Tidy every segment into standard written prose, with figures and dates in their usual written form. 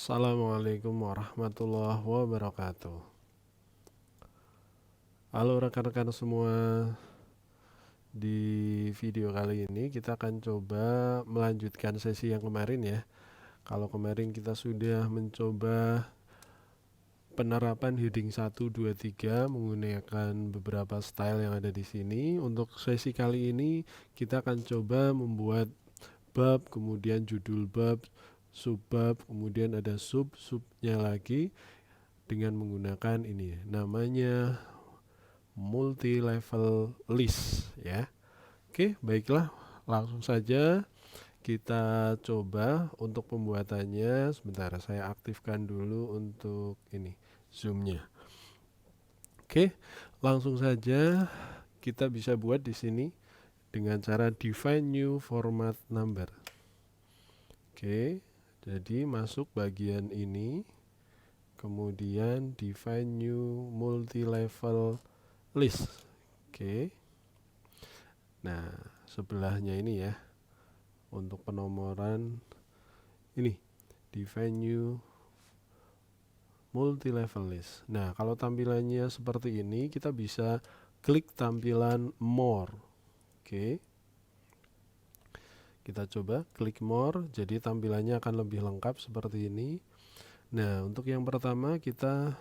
Assalamualaikum warahmatullahi wabarakatuh. Halo rekan-rekan semua, di video kali ini kita akan coba melanjutkan sesi yang kemarin ya. Kalau kemarin kita sudah mencoba penerapan heading 1, 2, 3 menggunakan beberapa style yang ada di sini. Untuk sesi kali ini kita akan coba membuat bab, kemudian judul bab, subbab, kemudian ada sub-subnya lagi dengan menggunakan ini namanya multi level list ya. Oke, baiklah, langsung saja kita coba untuk pembuatannya. Sebentar, saya aktifkan dulu untuk ini zoomnya. Oke, langsung saja kita bisa buat di sini dengan cara define new format number. Oke, jadi masuk bagian ini, kemudian define new multi level list. Oke. Nah, sebelahnya ini ya, untuk penomoran ini define new multi level list. Nah, kalau tampilannya seperti ini, kita bisa klik tampilan more. Oke. Kita coba klik more, jadi tampilannya akan lebih lengkap seperti ini. Nah, untuk yang pertama kita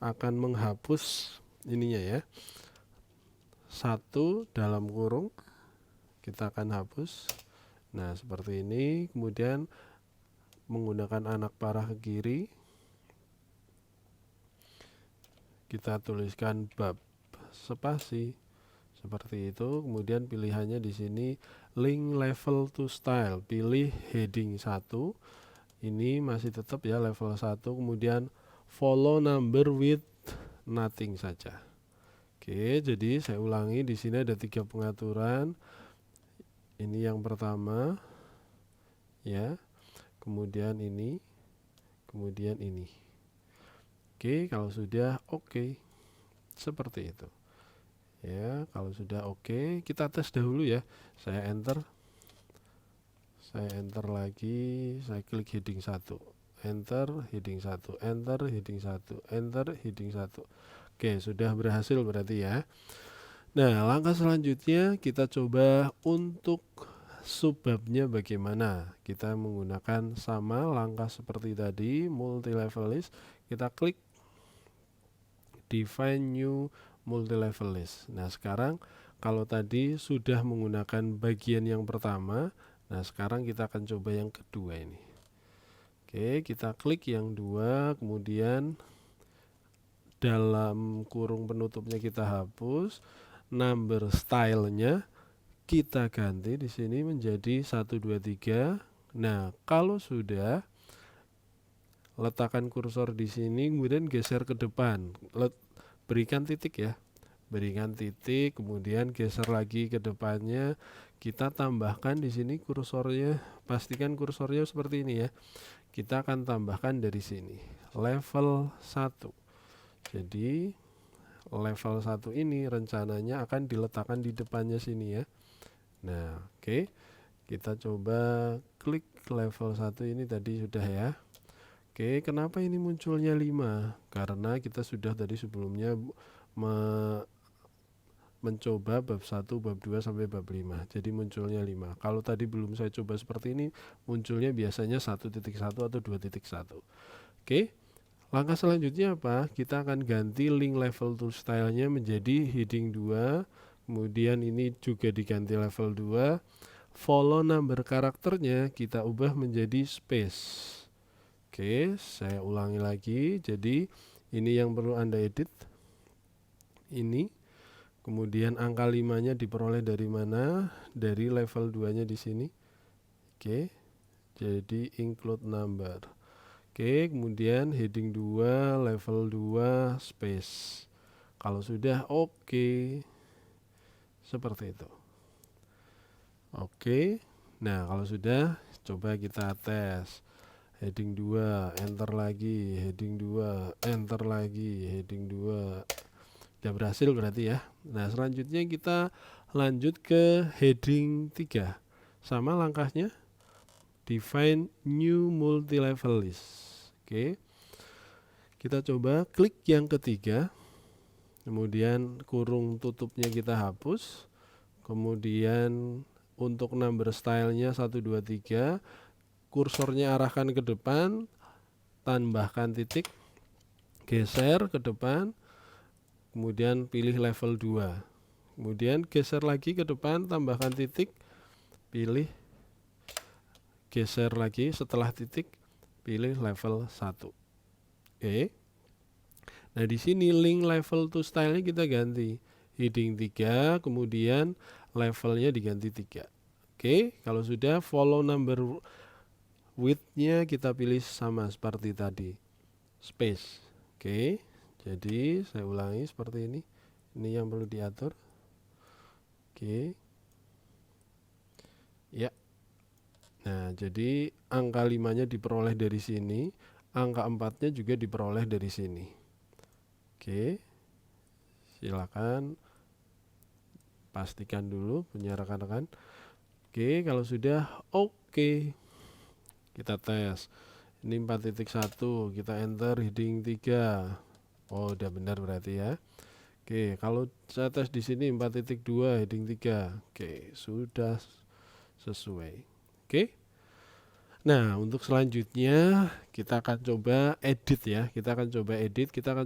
akan menghapus ininya ya, 1 dalam kurung, kita akan hapus. Nah, seperti ini. Kemudian menggunakan anak panah ke kiri, kita tuliskan bab spasi seperti itu. Kemudian pilihannya di sini link level to style, pilih heading 1. Ini masih tetap ya level 1. Kemudian follow number with nothing saja. Oke, jadi saya ulangi, di sini ada 3 pengaturan. Ini yang pertama ya, kemudian ini, kemudian ini. Oke, kalau sudah oke, seperti itu ya. Kalau sudah oke, kita tes dahulu ya. Saya enter lagi, saya klik heading 1, enter heading 1, enter heading 1, enter heading 1. Oke, sudah berhasil berarti ya. Nah, langkah selanjutnya kita coba untuk subbabnya bagaimana. Kita menggunakan sama langkah seperti tadi, multi level list. Kita klik define new multi level list. Nah, sekarang kalau tadi sudah menggunakan bagian yang pertama, nah sekarang kita akan coba yang kedua ini. Oke, kita klik yang 2, kemudian dalam kurung penutupnya kita hapus, number stylenya kita ganti di sini menjadi 1, 2, 3. Nah, kalau sudah, letakkan kursor di sini, kemudian geser ke depan. Berikan titik ya. Berikan titik, kemudian geser lagi ke depannya. Kita tambahkan di sini kursornya, pastikan kursornya seperti ini ya. Kita akan tambahkan dari sini level 1. Jadi level 1 ini rencananya akan diletakkan di depannya sini ya. Nah, oke. Kita coba klik level 1 ini tadi sudah ya. Oke, kenapa ini munculnya 5? Karena kita sudah tadi sebelumnya mencoba bab 1, bab 2 sampai bab 5. Jadi munculnya 5. Kalau tadi belum saya coba seperti ini, munculnya biasanya 1.1 atau 2.1. Oke. Langkah selanjutnya apa? Kita akan ganti link level to style-nya menjadi heading 2. Kemudian ini juga diganti level 2. Follow number karakternya kita ubah menjadi space. Oke, saya ulangi lagi. Jadi ini yang perlu Anda edit. Ini. Kemudian angka 5-nya diperoleh dari mana? Dari level 2-nya di sini. Oke. Jadi include number. Oke, kemudian heading 2, level 2, space. Kalau sudah oke. Seperti itu. Oke. Nah, kalau sudah, coba kita tes. Heading 2, enter lagi, heading 2, enter lagi, heading 2. Sudah berhasil berarti ya. Nah, selanjutnya kita lanjut ke heading 3. Sama langkahnya, define new multi level list. Oke, kita coba klik yang ketiga, kemudian kurung tutupnya kita hapus, kemudian untuk number stylenya 1, 2, 3, kursornya arahkan ke depan, tambahkan titik, geser ke depan, kemudian pilih level 2, kemudian geser lagi ke depan, tambahkan titik, pilih, geser lagi setelah titik, pilih level 1. Oke. Nah, di sini link level to style-nya kita ganti. Heading 3, kemudian levelnya diganti 3. Oke, kalau sudah follow number width-nya kita pilih sama seperti tadi. Space. Oke. Jadi, saya ulangi seperti ini. Ini yang perlu diatur. Oke. Ya. Nah, jadi angka 5-nya diperoleh dari sini, angka 4-nya juga diperoleh dari sini. Oke, silakan pastikan dulu punya rekan-rekan. Oke, kalau sudah oke, kita tes. Ini 4.1, kita enter heading 3. Oh, udah benar berarti ya. Oke, kalau saya tes di sini 4.2 heading 3. Oke, sudah sesuai. Oke. Nah, untuk selanjutnya kita akan coba edit ya. Kita akan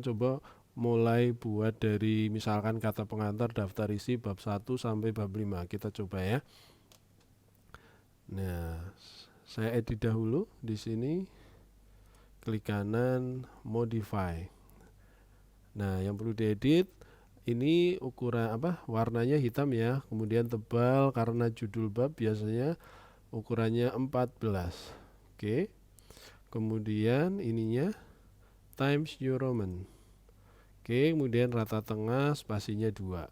coba mulai buat dari misalkan kata pengantar daftar isi bab 1 sampai bab 5. Kita coba ya. Nah, saya edit dahulu di sini. Klik kanan modify. Nah, yang perlu diedit ini ukuran warnanya hitam ya, kemudian tebal karena judul bab biasanya ukurannya 14. Oke. Kemudian ininya Times New Roman. Oke, kemudian rata tengah spasinya 2.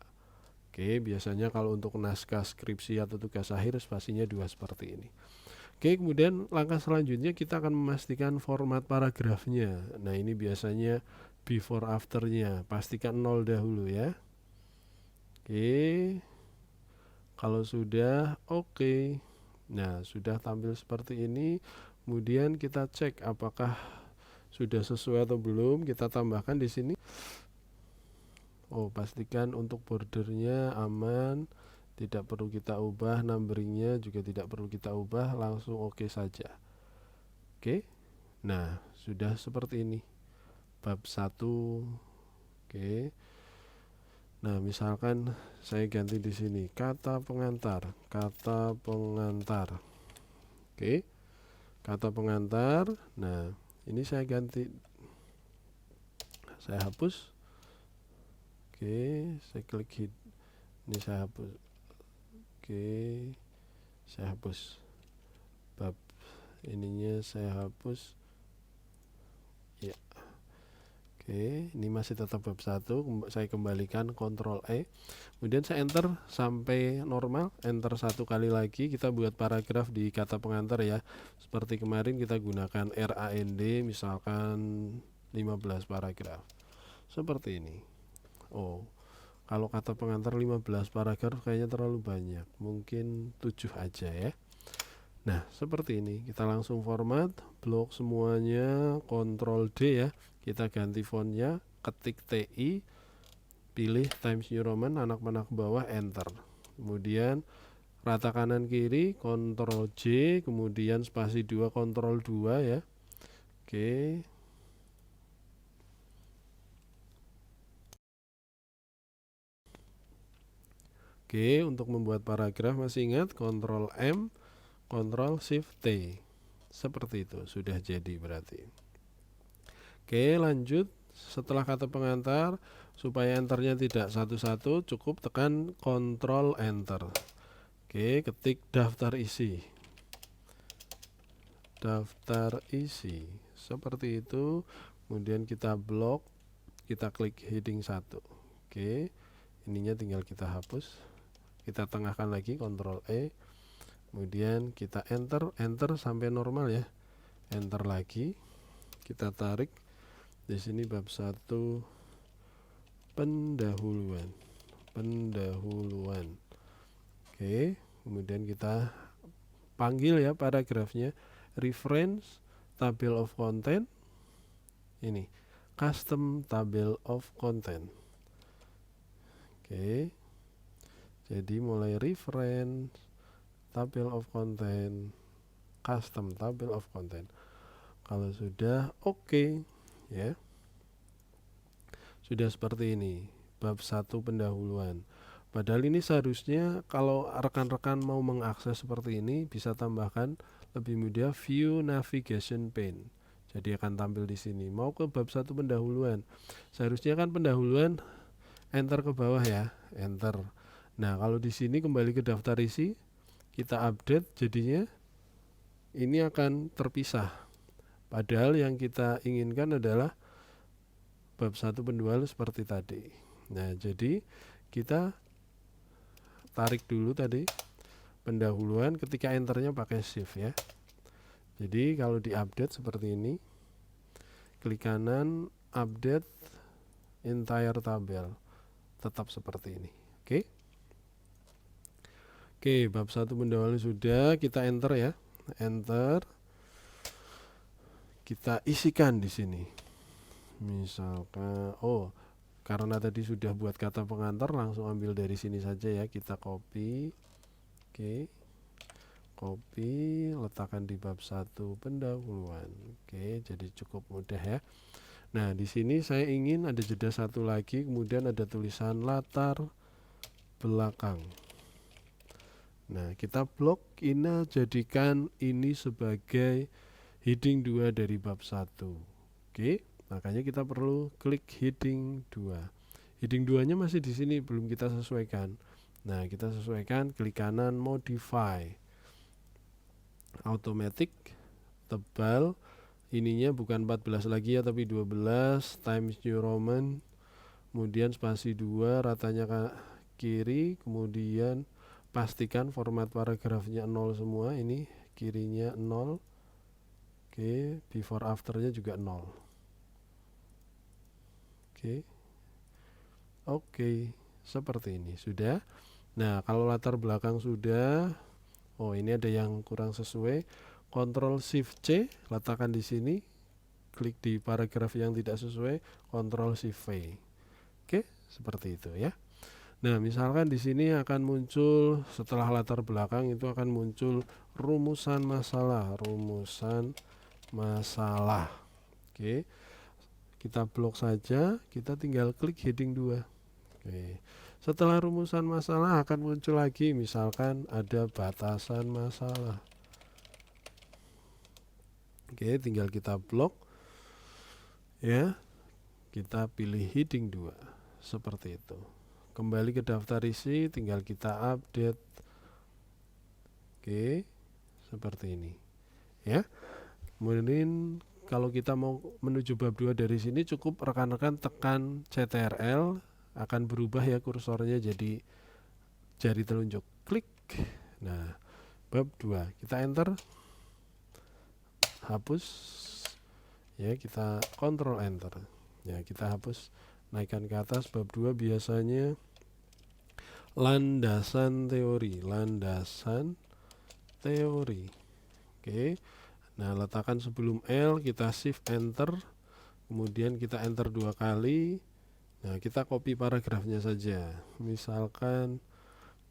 Oke, biasanya kalau untuk naskah skripsi atau tugas akhir spasinya 2 seperti ini. Oke, kemudian langkah selanjutnya kita akan memastikan format paragrafnya. Nah, ini biasanya before afternya, pastikan 0 dahulu ya. Oke, kalau sudah oke. Nah, sudah tampil seperti ini. Kemudian kita cek apakah sudah sesuai atau belum. Kita tambahkan di sini. Oh, pastikan untuk bordernya aman. Tidak perlu kita ubah, numberingnya juga tidak perlu kita ubah, langsung oke saja. Oke. Nah, sudah seperti ini. Bab 1. Oke. Nah, misalkan saya ganti di sini kata pengantar. Oke. Kata pengantar. Nah, ini saya ganti. Saya hapus. Oke, saya klik hit. Ini saya hapus. Oke, saya hapus. Bab ininya saya hapus. Ya. Oke, ini masih tetap bab 1. Saya kembalikan Ctrl E. Kemudian saya enter sampai normal. Enter 1 kali lagi. Kita buat paragraf di kata pengantar ya. Seperti kemarin kita gunakan RAND misalkan 15 paragraf. Seperti ini. Oh, kalau kata pengantar 15 paragraf kayaknya terlalu banyak. Mungkin 7 aja ya. Nah, seperti ini. Kita langsung format, blok semuanya, Ctrl D ya. Kita ganti fontnya, ketik TI, pilih Times New Roman, anak panah ke bawah, enter. Kemudian rata kanan kiri, Ctrl J, kemudian spasi 2, Ctrl 2 ya. Oke. Oke, untuk membuat paragraf masih ingat Ctrl M, Ctrl Shift T. Seperti itu, sudah jadi berarti. Oke, lanjut. Setelah kata pengantar, supaya enternya tidak satu-satu, cukup tekan Ctrl Enter. Oke, ketik daftar isi. Daftar isi. Seperti itu. Kemudian kita blok, kita klik heading 1. Oke, ininya tinggal kita hapus. Kita tengahkan lagi Ctrl E. Kemudian kita enter sampai normal ya. Enter lagi. Kita tarik. Di sini bab 1 pendahuluan. Oke, kemudian kita panggil ya paragrafnya reference table of content. ini custom table of content. Oke, jadi mulai reference, table of content, custom table of content. Kalau sudah oke, ya, sudah seperti ini bab 1 pendahuluan. Padahal ini seharusnya kalau rekan-rekan mau mengakses seperti ini bisa tambahkan lebih mudah view navigation pane. Jadi akan tampil di sini. Mau ke bab 1 pendahuluan. Seharusnya kan pendahuluan enter ke bawah ya, enter. Nah, kalau di sini kembali ke daftar isi, kita update jadinya ini akan terpisah. Padahal yang kita inginkan adalah bab 1 pendahuluan seperti tadi. Nah, jadi kita tarik dulu tadi pendahuluan, ketika enternya pakai shift ya. Jadi kalau diupdate seperti ini, klik kanan update entire table, tetap seperti ini. Oke, bab 1 pendahuluan sudah, kita enter ya, enter, kita isikan di sini. Misalkan karena tadi sudah buat kata pengantar, langsung ambil dari sini saja ya, kita copy. Oke, copy, letakkan di bab 1 pendahuluan. Oke, jadi cukup mudah ya. Nah, di sini saya ingin ada jeda satu lagi, kemudian ada tulisan latar belakang. Nah, kita blok ini, jadikan ini sebagai heading 2 dari bab 1. Oke, makanya kita perlu klik heading 2. Heading 2-nya masih di sini, belum kita sesuaikan. Nah, kita sesuaikan, klik kanan modify. Automatic tebal, ininya bukan 14 lagi ya, tapi 12 Times New Roman, kemudian spasi 2, ratanya ke kiri, kemudian pastikan format paragrafnya 0 semua, ini kirinya 0. Oke, before afternya juga 0. Oke, seperti ini sudah. Nah, kalau latar belakang sudah, ini ada yang kurang sesuai, Ctrl Shift C, letakkan di sini, klik di paragraf yang tidak sesuai, Ctrl Shift V. Oke, seperti itu ya. Nah, misalkan di sini akan muncul setelah latar belakang itu akan muncul rumusan masalah, Oke, kita blok saja, kita tinggal klik heading 2. Oke. Setelah rumusan masalah akan muncul lagi, misalkan ada batasan masalah. Oke, tinggal kita blok ya. Kita pilih heading 2 seperti itu. Kembali ke daftar isi, tinggal kita update. Oke, seperti ini ya. Kemudian kalau kita mau menuju bab 2 dari sini, cukup rekan-rekan tekan CTRL, akan berubah ya kursornya jadi jari telunjuk, klik. Nah, bab 2 kita enter, hapus ya, kita kontrol enter ya, kita hapus, naikkan ke atas. Bab 2 biasanya landasan teori. Oke, nah letakkan sebelum L, kita shift enter, kemudian kita enter 2 kali. Nah, kita copy paragrafnya saja, misalkan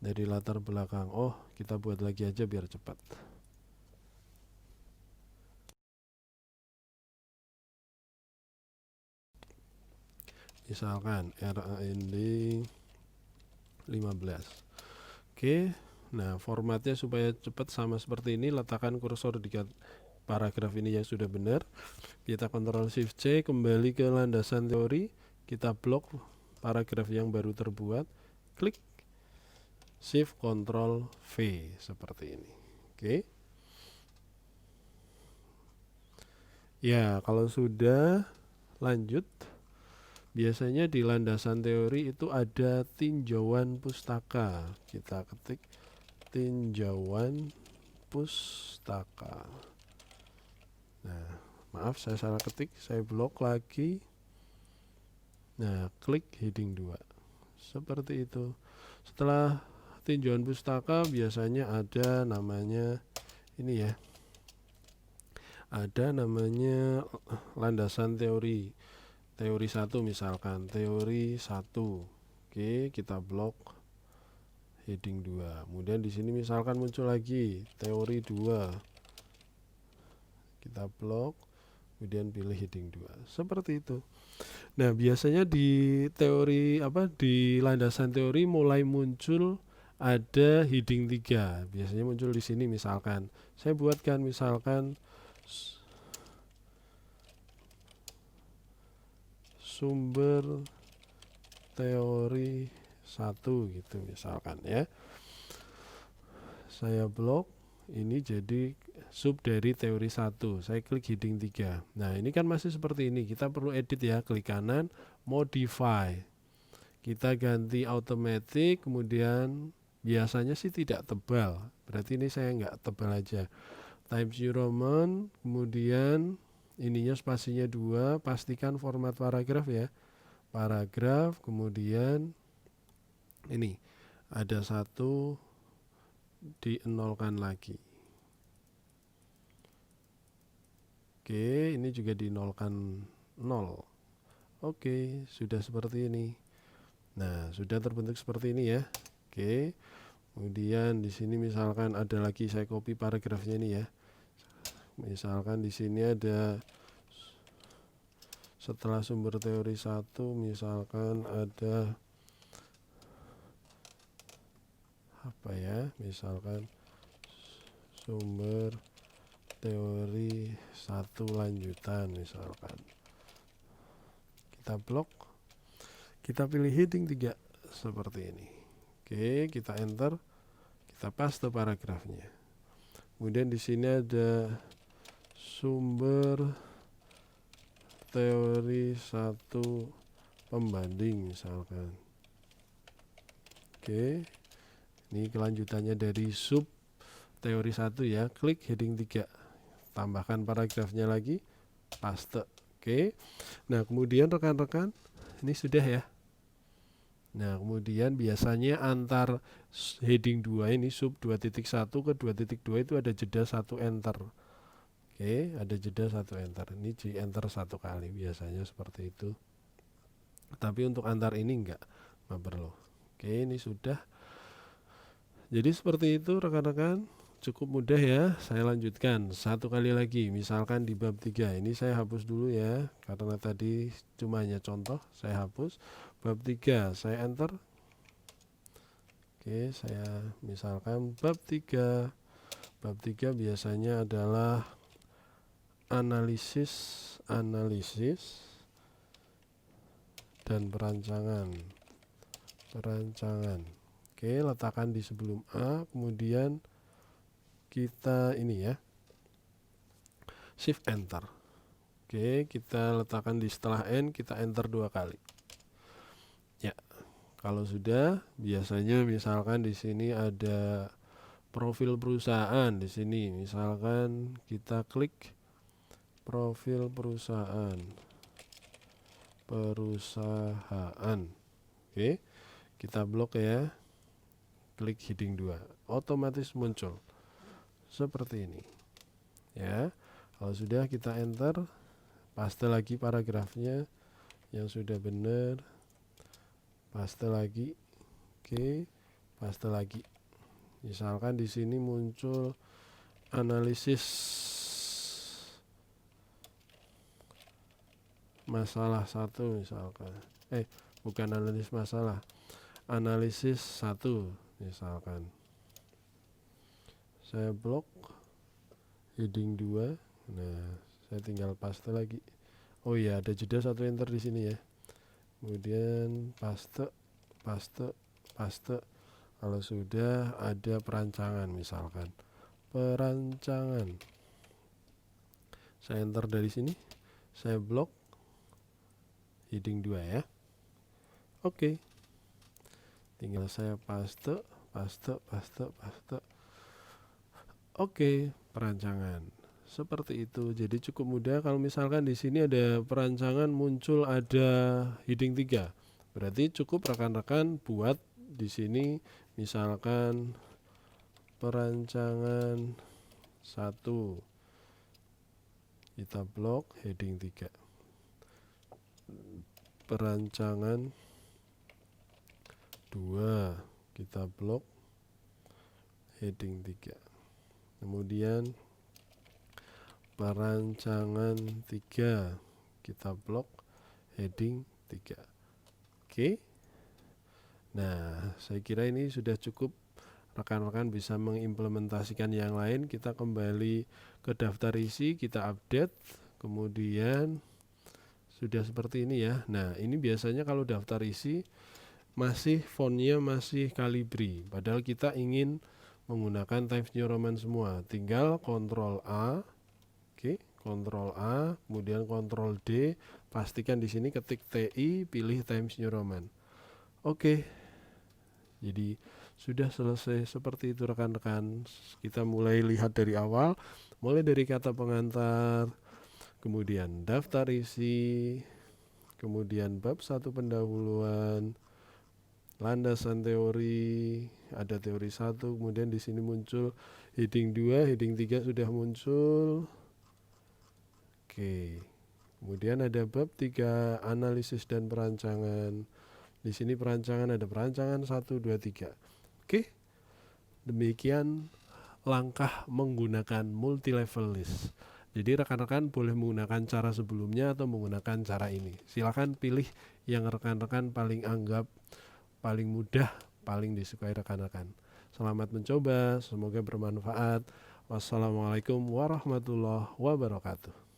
dari latar belakang, kita buat lagi aja biar cepat. Misalkan RAND 15. Oke, nah formatnya supaya cepat sama seperti ini, letakkan kursor di paragraf ini yang sudah benar. Kita Ctrl Shift C, kembali ke landasan teori, kita blok paragraf yang baru terbuat, klik Shift Ctrl V seperti ini. Oke. Ya, kalau sudah lanjut, biasanya di landasan teori itu ada tinjauan pustaka. Kita ketik tinjauan pustaka. Nah, maaf saya salah ketik, saya blok lagi. Nah, klik heading 2 seperti itu. Setelah tinjauan pustaka biasanya ada namanya ini ya, ada namanya landasan teori 1 misalkan, teori 1. Oke, kita blok heading 2. Kemudian di sini misalkan muncul lagi teori 2. Kita blok, kemudian pilih heading 2. Seperti itu. Nah, biasanya di teori di landasan teori mulai muncul ada heading 3. Biasanya muncul di sini misalkan. Saya buatkan misalkan sumber teori 1 gitu misalkan ya. Saya blok, ini jadi sub dari teori 1. Saya klik heading 3. Nah, ini kan masih seperti ini. Kita perlu edit ya, klik kanan, modify. Kita ganti automatic, kemudian biasanya sih tidak tebal. Berarti ini saya nggak tebal aja. Times New Roman, kemudian ininya spasinya 2, pastikan format paragraf ya. Paragraf, kemudian ini ada 1 dienolkan lagi. Oke, ini juga dinolkan 0. Oke, sudah seperti ini. Nah, sudah terbentuk seperti ini ya. Oke. Kemudian di sini misalkan ada lagi, saya copy paragrafnya ini ya. Misalkan di sini ada setelah sumber teori 1 misalkan ada apa ya? Misalkan sumber teori 1 lanjutan misalkan. Kita blok. Kita pilih heading 3 seperti ini. Oke, kita enter. Kita paste paragrafnya. Kemudian di sini ada sumber teori 1 pembanding misalkan. Oke. Ini kelanjutannya dari sub teori 1 ya. Klik heading 3. Tambahkan paragrafnya lagi. Paste. Oke. Nah, kemudian rekan-rekan, ini sudah ya. Nah, kemudian biasanya antar heading 2 ini sub 2.1 ke 2.2 itu ada jeda 1 enter. Oke, ada jeda 1 enter. Ini di enter 1 kali biasanya seperti itu. Tapi untuk antar ini enggak perlu. Oke, ini sudah. Jadi seperti itu rekan-rekan. Cukup mudah ya. Saya lanjutkan 1 kali lagi. Misalkan di bab 3. Ini saya hapus dulu ya, karena tadi cuma hanya contoh. Saya hapus. Bab 3 saya enter. Oke, saya misalkan bab 3. Bab 3 biasanya adalah analisis dan perancangan. Oke, letakkan di sebelum A, kemudian kita ini ya, shift enter. Oke, kita letakkan di setelah N, kita enter 2 kali. Ya, kalau sudah, biasanya misalkan di sini ada profil perusahaan di sini. Misalkan kita klik profil perusahaan. Oke, kita blok ya. Klik heading 2. Otomatis muncul seperti ini. Ya. Kalau sudah, kita enter, paste lagi paragrafnya yang sudah benar. Paste lagi. Oke, paste lagi. Misalkan di sini muncul analisis masalah 1 misalkan. Bukan analisis masalah. Analisis 1 misalkan. Saya blok heading 2. Nah, saya tinggal paste lagi. Oh iya, ada jeda 1 enter di sini ya. Kemudian paste. Kalau sudah, ada perancangan misalkan. Perancangan. Saya enter dari sini. Saya blok heading 2 ya. Oke. Tinggal saya paste. Oke, perancangan. Seperti itu. Jadi cukup mudah. Kalau misalkan di sini ada perancangan muncul ada heading 3. Berarti cukup rekan-rekan buat di sini misalkan perancangan 1. kita blok heading 3. Perancangan 2 kita blok heading 3. Kemudian perancangan 3 kita blok heading 3. Oke. Nah, saya kira ini sudah cukup. Rekan-rekan bisa mengimplementasikan yang lain. Kita kembali ke daftar isi, kita update, kemudian sudah seperti ini ya. Nah, ini biasanya kalau daftar isi masih fontnya masih Calibri, padahal kita ingin menggunakan Times New Roman semua. Tinggal Ctrl A, oke, Ctrl A, kemudian Ctrl D, pastikan di sini ketik TI, pilih Times New Roman. Oke, jadi sudah selesai seperti itu rekan-rekan. Kita mulai lihat dari awal, mulai dari kata pengantar, kemudian daftar isi, kemudian bab 1 pendahuluan, landasan teori, ada teori 1, kemudian di sini muncul heading 2, heading 3 sudah muncul. Oke. Kemudian ada bab 3 analisis dan perancangan. Di sini perancangan ada perancangan 1, 2, 3. Oke. Demikian langkah menggunakan multi level list. Jadi rekan-rekan boleh menggunakan cara sebelumnya atau menggunakan cara ini. Silakan pilih yang rekan-rekan paling anggap paling mudah, paling disukai rekan-rekan. Selamat mencoba, semoga bermanfaat. Wassalamualaikum warahmatullahi wabarakatuh.